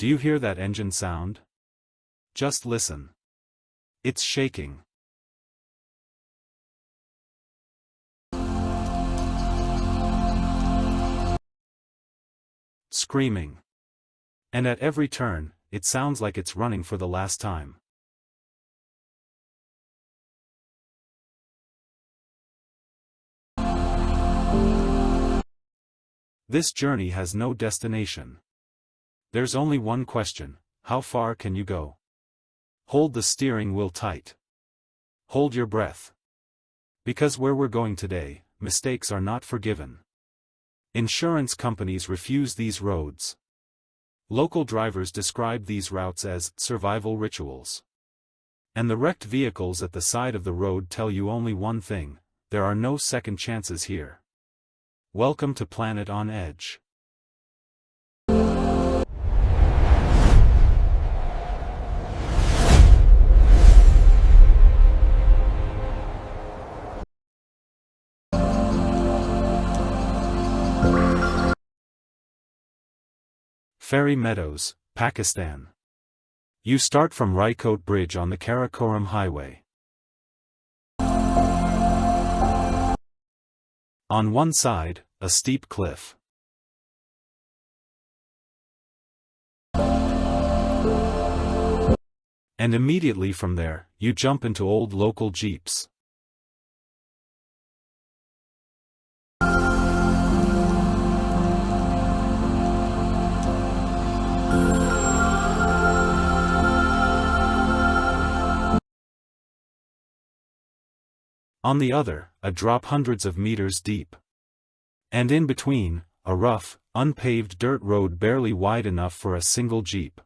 Do you hear that engine sound? Just listen. It's shaking. Screaming. And at every turn, it sounds like it's running for the last time. This journey has no destination. There's only one question: how far can you go? Hold the steering wheel tight. Hold your breath. Because where we're going today, mistakes are not forgiven. Insurance companies refuse these roads. Local drivers describe these routes as survival rituals. And the wrecked vehicles at the side of the road tell you only one thing: there are no second chances here. Welcome to Planet on Edge. Fairy Meadows, Pakistan. You start from Raikot Bridge on the Karakoram Highway. On one side, a steep cliff. And immediately from there, you jump into old local jeeps. On the other, a drop hundreds of meters deep. And in between, a rough, unpaved dirt road barely wide enough for a single jeep.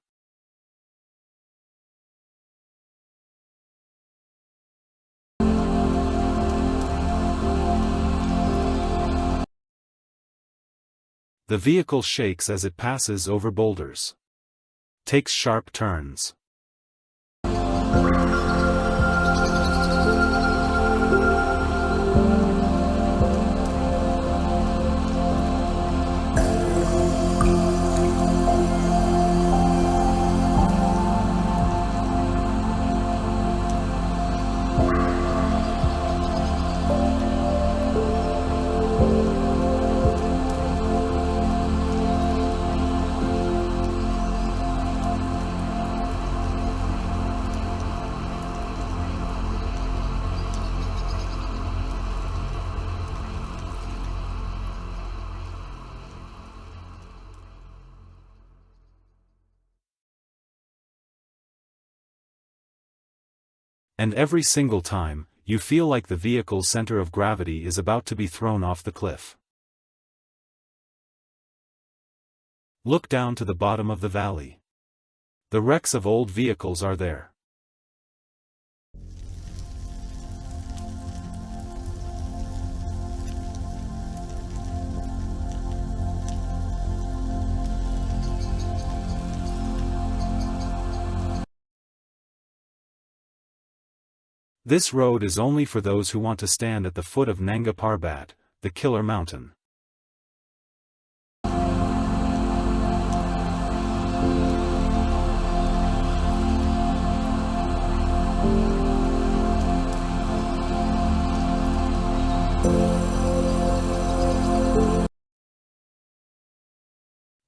The vehicle shakes as it passes over boulders. Takes sharp turns. And every single time, you feel like the vehicle's center of gravity is about to be thrown off the cliff. Look down to the bottom of the valley. The wrecks of old vehicles are there. This road is only for those who want to stand at the foot of Nanga Parbat, the killer mountain.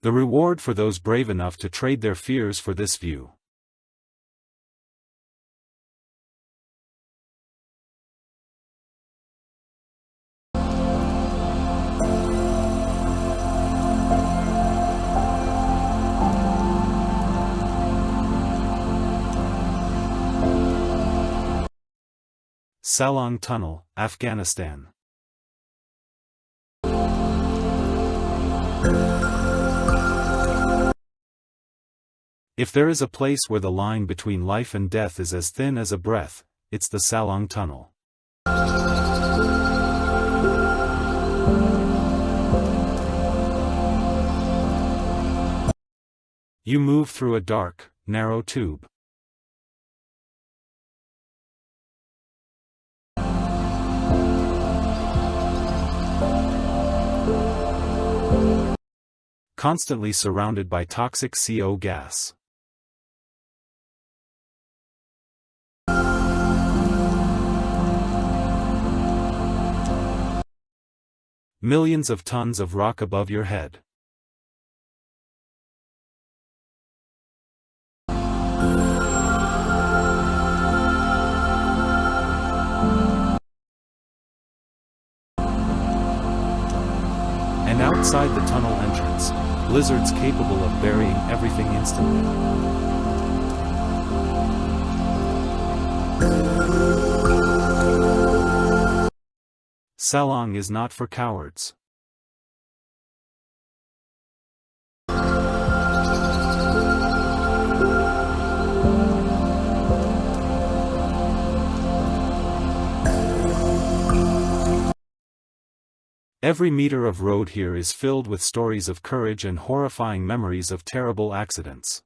The reward for those brave enough to trade their fears for this view. Salang Tunnel, Afghanistan. If there is a place where the line between life and death is as thin as a breath, it's the Salang Tunnel. You move through a dark, narrow tube. constantly surrounded by toxic CO gas. Millions of tons of rock above your head. And outside the tunnel entrance, blizzards capable of burying everything instantly. Salang is not for cowards. Every meter of road here is filled with stories of courage and horrifying memories of terrible accidents.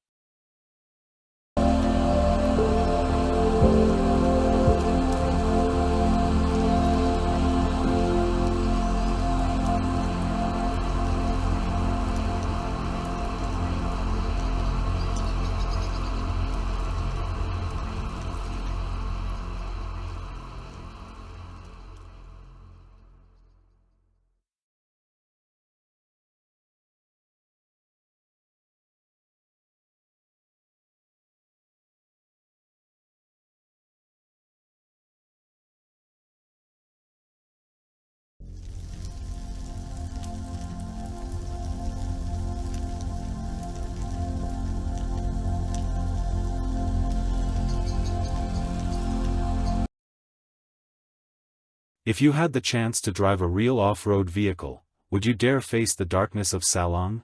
If you had the chance to drive a real off-road vehicle, would you dare face the darkness of Salang?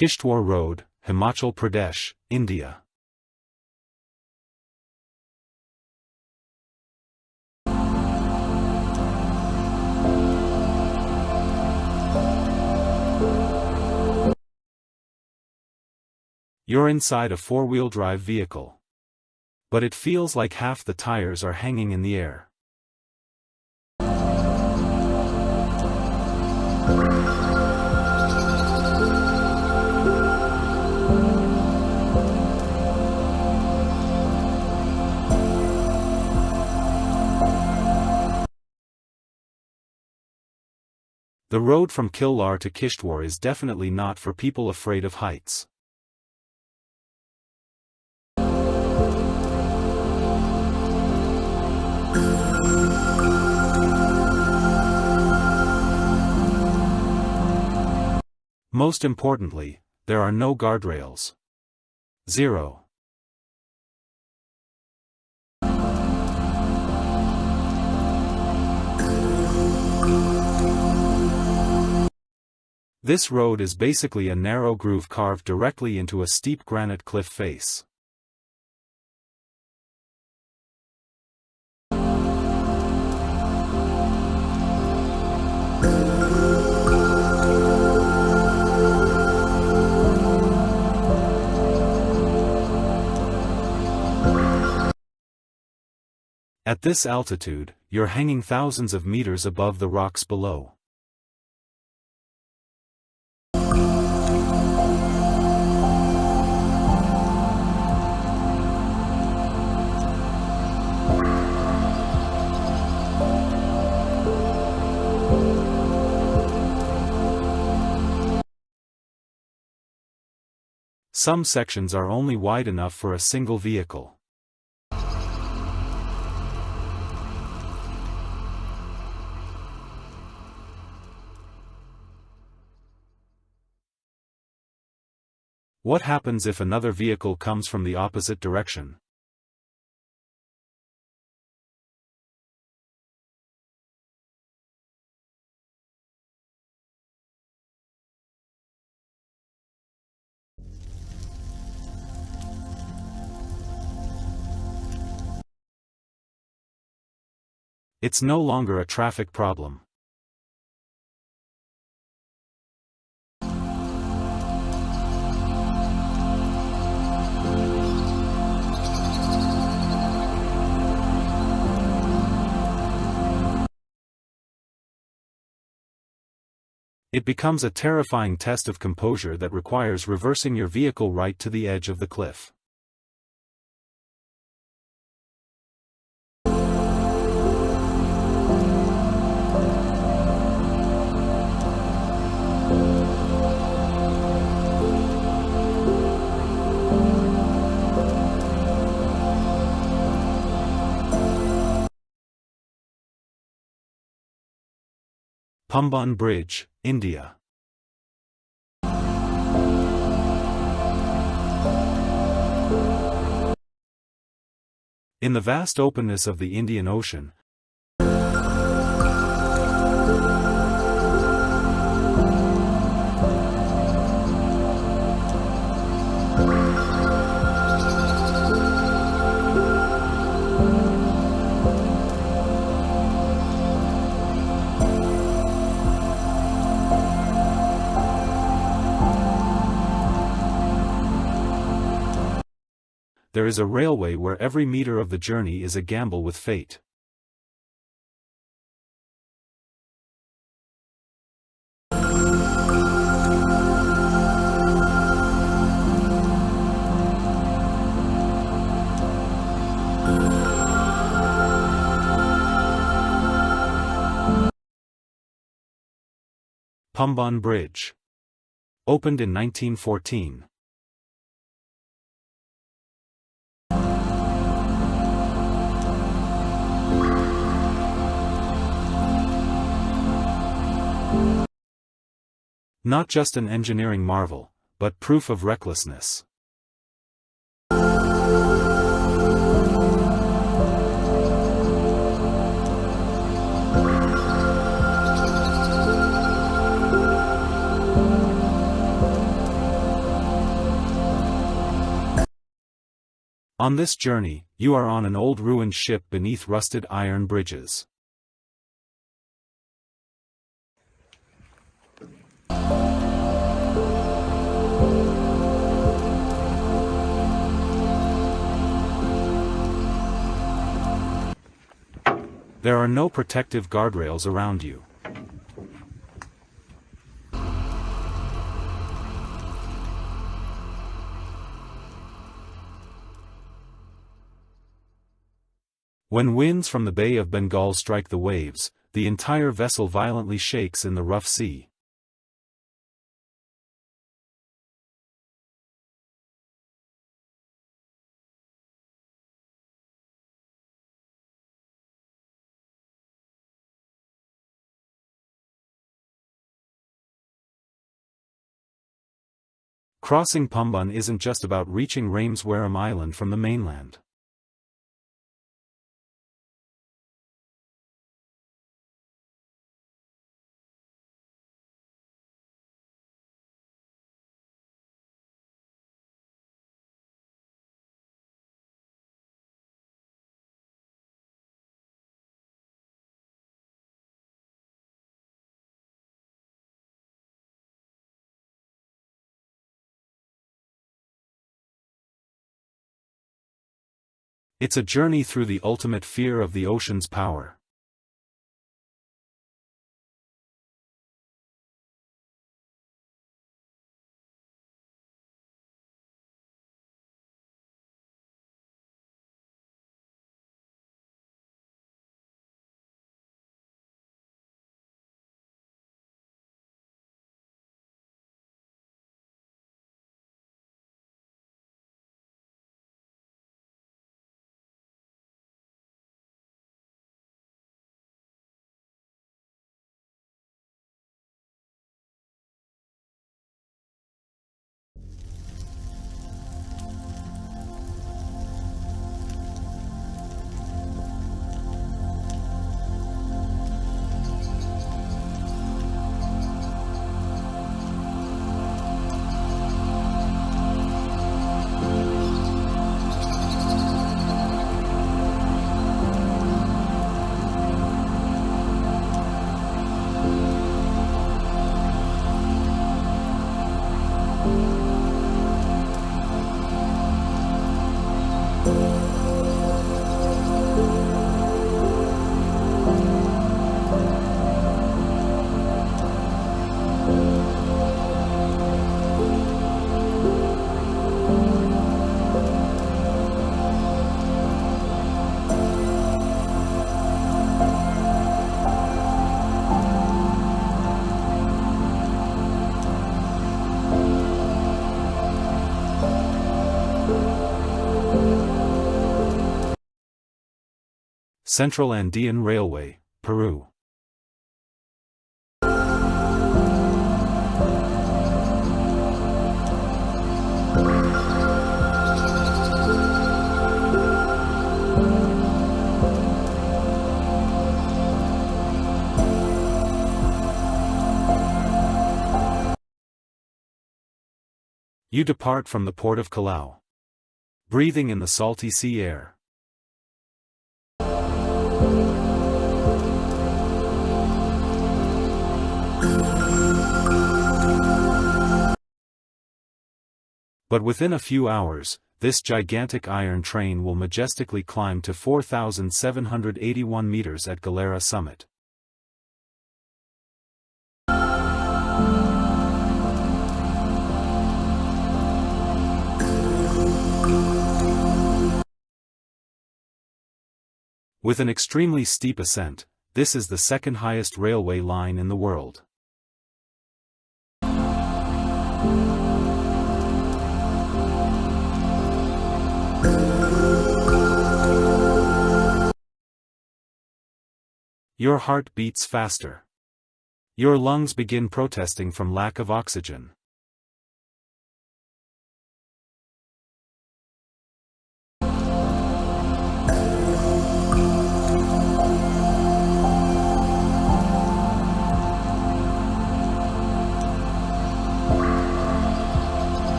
Kishtwar Road, Himachal Pradesh, India. You're inside a four-wheel drive vehicle. But it feels like half the tires are hanging in the air. The road from Killar to Kishtwar is definitely not for people afraid of heights. Most importantly, there are no guardrails. Zero. This road is basically a narrow groove carved directly into a steep granite cliff face. At this altitude, you're hanging thousands of meters above the rocks below. Some sections are only wide enough for a single vehicle. What happens if another vehicle comes from the opposite direction? It's no longer a traffic problem. It becomes a terrifying test of composure that requires reversing your vehicle right to the edge of the cliff. Pamban Bridge, India. In the vast openness of the Indian Ocean, there is a railway where every meter of the journey is a gamble with fate. Pamban Bridge. Opened in 1914. Not just an engineering marvel, but proof of recklessness. On this journey, you are on an old ruined ship beneath rusted iron bridges. There are no protective guardrails around you. When winds from the Bay of Bengal strike the waves, the entire vessel violently shakes in the rough sea. Crossing Pamban isn't just about reaching Rameswaram Island from the mainland. It's a journey through the ultimate fear of the ocean's power. Central Andean Railway, Peru. You depart from the port of Callao, breathing in the salty sea air. But within a few hours, this gigantic iron train will majestically climb to 4,781 meters at Galera summit. With an extremely steep ascent, this is the second highest railway line in the world. Your heart beats faster. Your lungs begin protesting from lack of oxygen.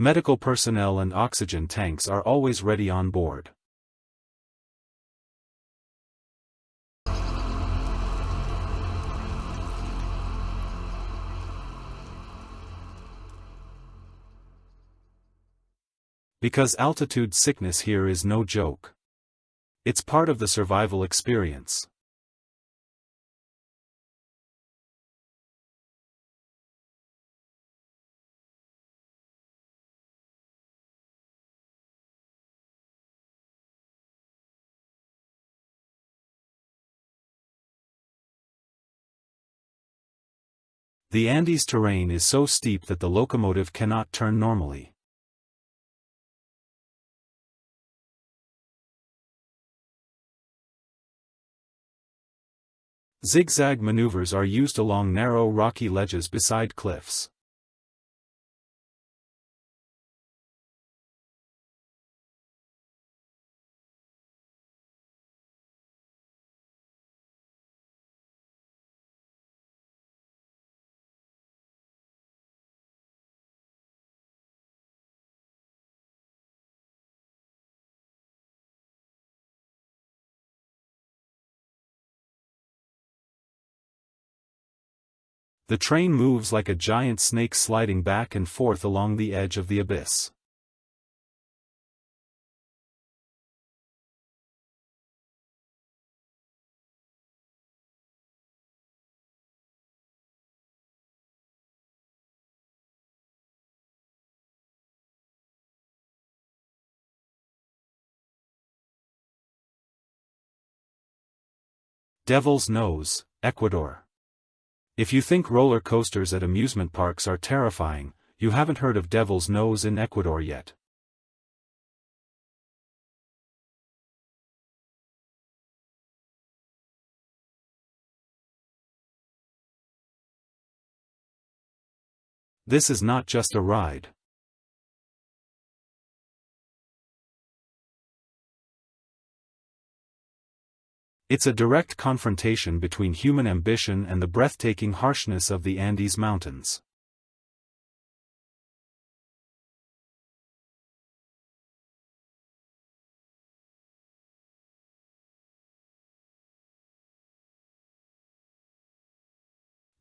Medical personnel and oxygen tanks are always ready on board. Because altitude sickness here is no joke. It's part of the survival experience. The Andes terrain is so steep that the locomotive cannot turn normally. Zigzag maneuvers are used along narrow rocky ledges beside cliffs. The train moves like a giant snake sliding back and forth along the edge of the abyss. Devil's Nose, Ecuador. If you think roller coasters at amusement parks are terrifying, you haven't heard of Devil's Nose in Ecuador yet. This is not just a ride. It's a direct confrontation between human ambition and the breathtaking harshness of the Andes Mountains.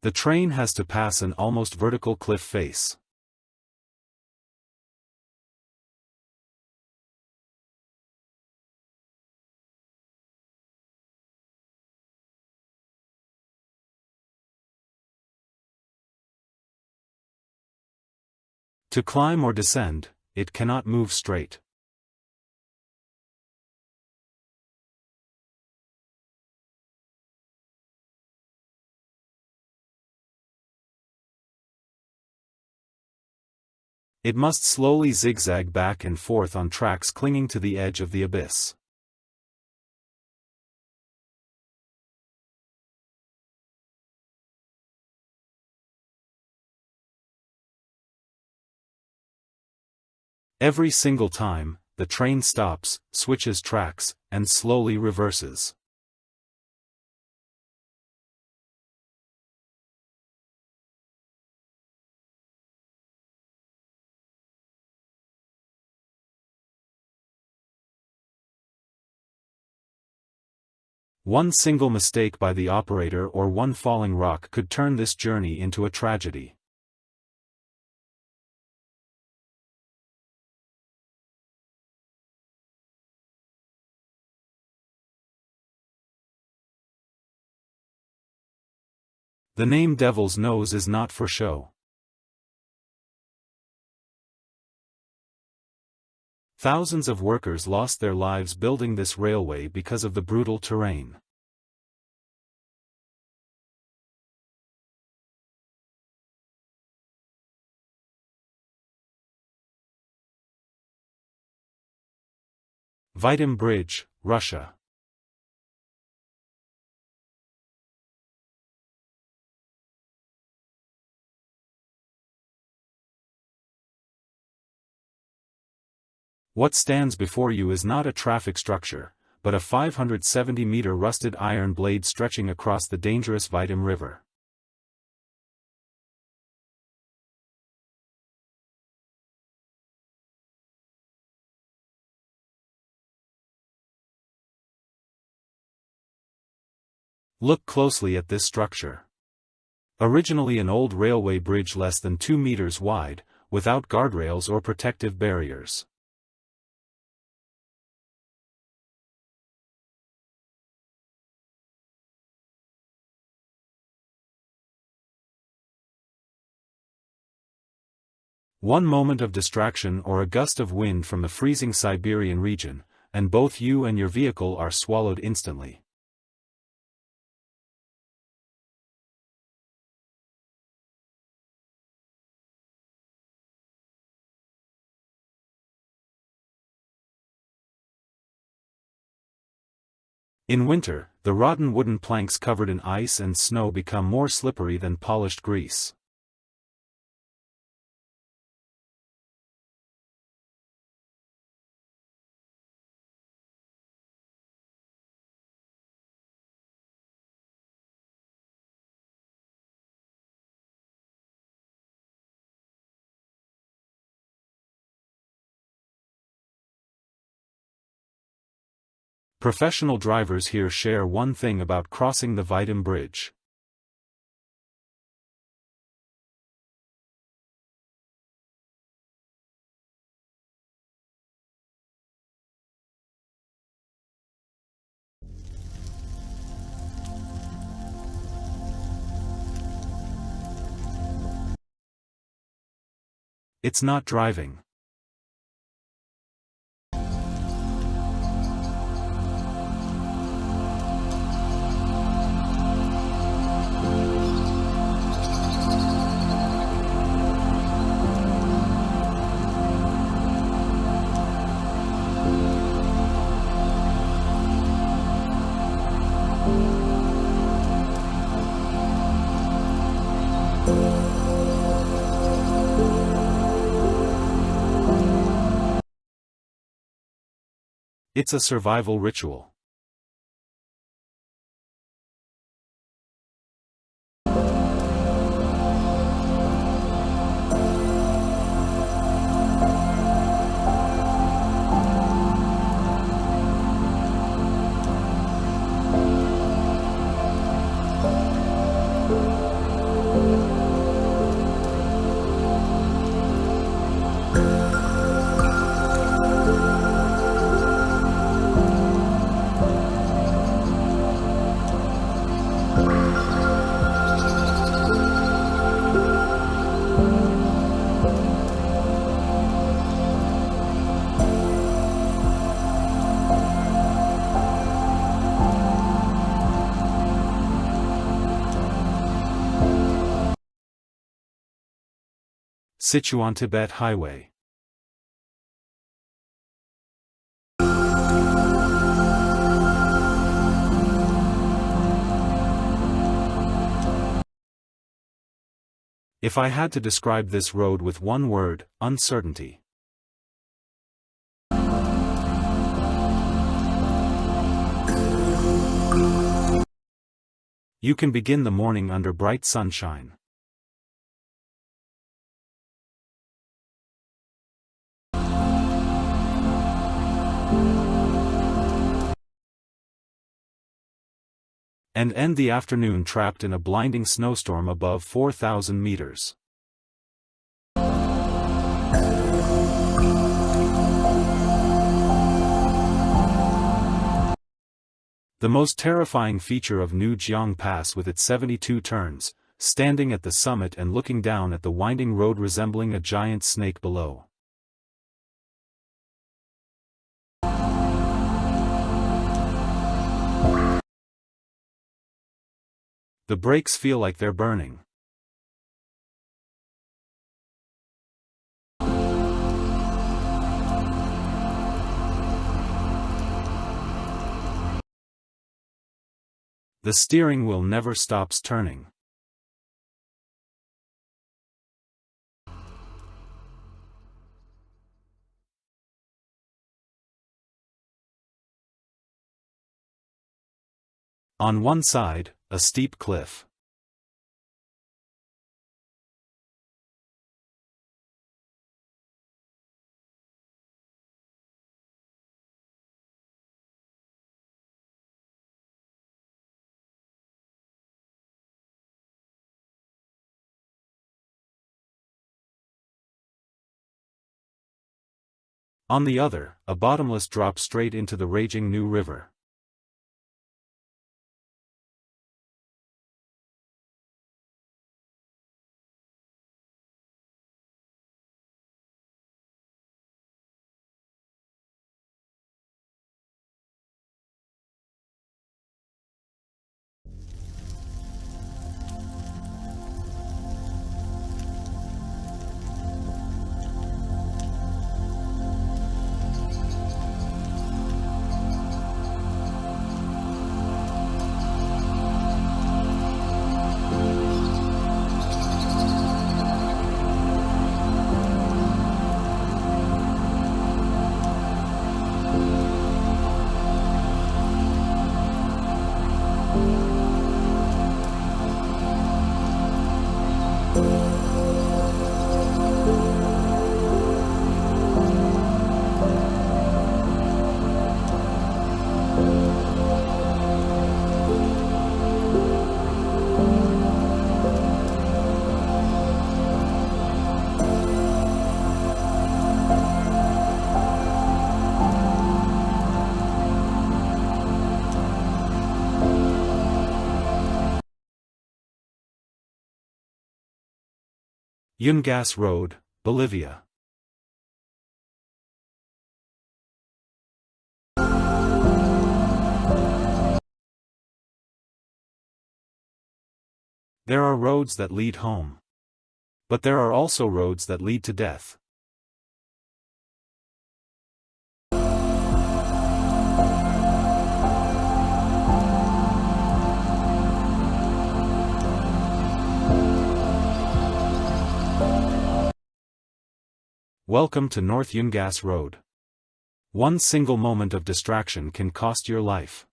The train has to pass an almost vertical cliff face. To climb or descend, it cannot move straight. It must slowly zigzag back and forth on tracks clinging to the edge of the abyss. Every single time, the train stops, switches tracks, and slowly reverses. One single mistake by the operator or one falling rock could turn this journey into a tragedy. The name Devil's Nose is not for show. Thousands of workers lost their lives building this railway because of the brutal terrain. Vitim Bridge, Russia. What stands before you is not a traffic structure, but a 570-meter rusted iron blade stretching across the dangerous Vitim River. Look closely at this structure. Originally an old railway bridge less than 2 meters wide, without guardrails or protective barriers. One moment of distraction or a gust of wind from the freezing Siberian region, and both you and your vehicle are swallowed instantly. In winter, the rotten wooden planks covered in ice and snow become more slippery than polished grease. Professional drivers here share one thing about crossing the Vitim Bridge. It's not driving. It's a survival ritual. Sichuan-Tibet Highway. If I had to describe this road with one word, uncertainty. You can begin the morning under bright sunshine. And end the afternoon trapped in a blinding snowstorm above 4,000 meters. The most terrifying feature of New Jiang Pass with its 72 turns, standing at the summit and looking down at the winding road resembling a giant snake below. The brakes feel like they're burning. The steering wheel never stops turning. On one side, a steep cliff. On the other, a bottomless drop straight into the raging New River. Yungas Road, Bolivia. There are roads that lead home. But there are also roads that lead to death. Welcome to North Yungas Road. One single moment of distraction can cost your life.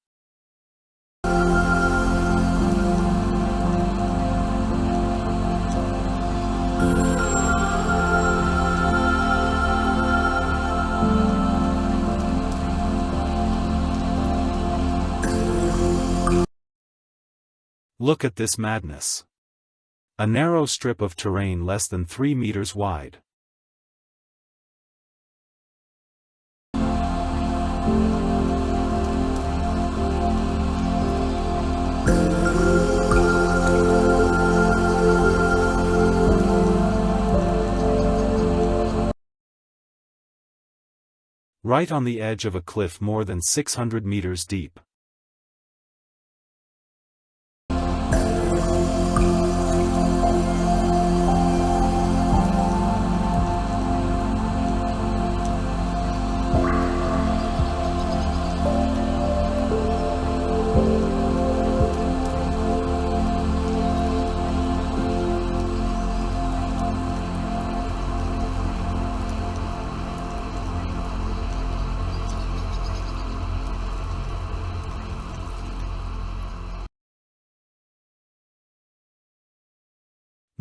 Look at this madness. A narrow strip of terrain less than 3 meters wide. Right on the edge of a cliff more than 600 meters deep.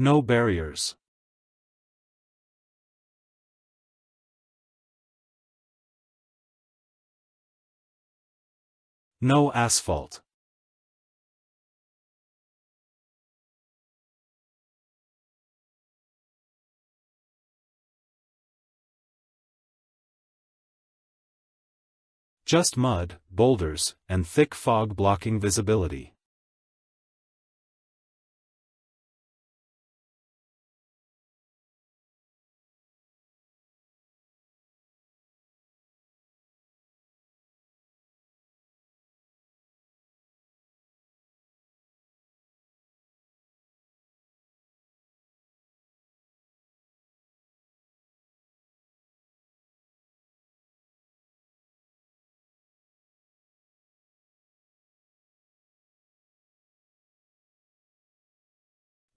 No barriers. No asphalt. Just mud, boulders, and thick fog blocking visibility.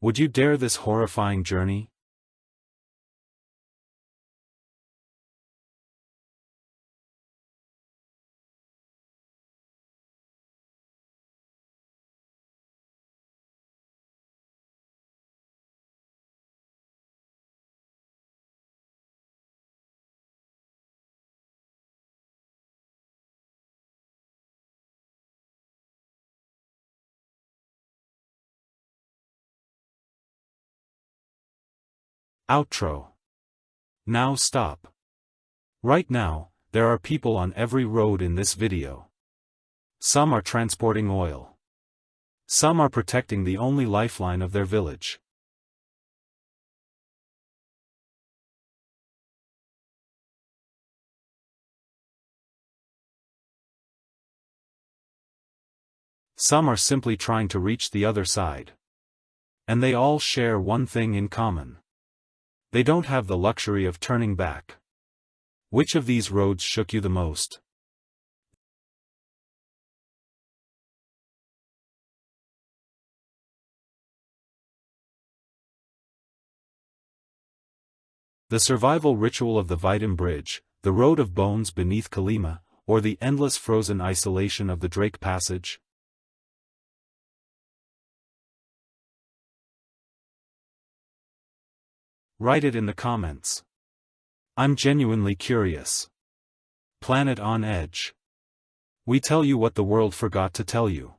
Would you dare this horrifying journey? Outro. Now stop. Right now, there are people on every road in this video. Some are transporting oil. Some are protecting the only lifeline of their village. Some are simply trying to reach the other side. And they all share one thing in common. They don't have the luxury of turning back. Which of these roads shook you the most? The survival ritual of the Vitim Bridge, the road of bones beneath Kolyma, or the endless frozen isolation of the Drake Passage? Write it in the comments. I'm genuinely curious. Planet on Edge. We tell you what the world forgot to tell you.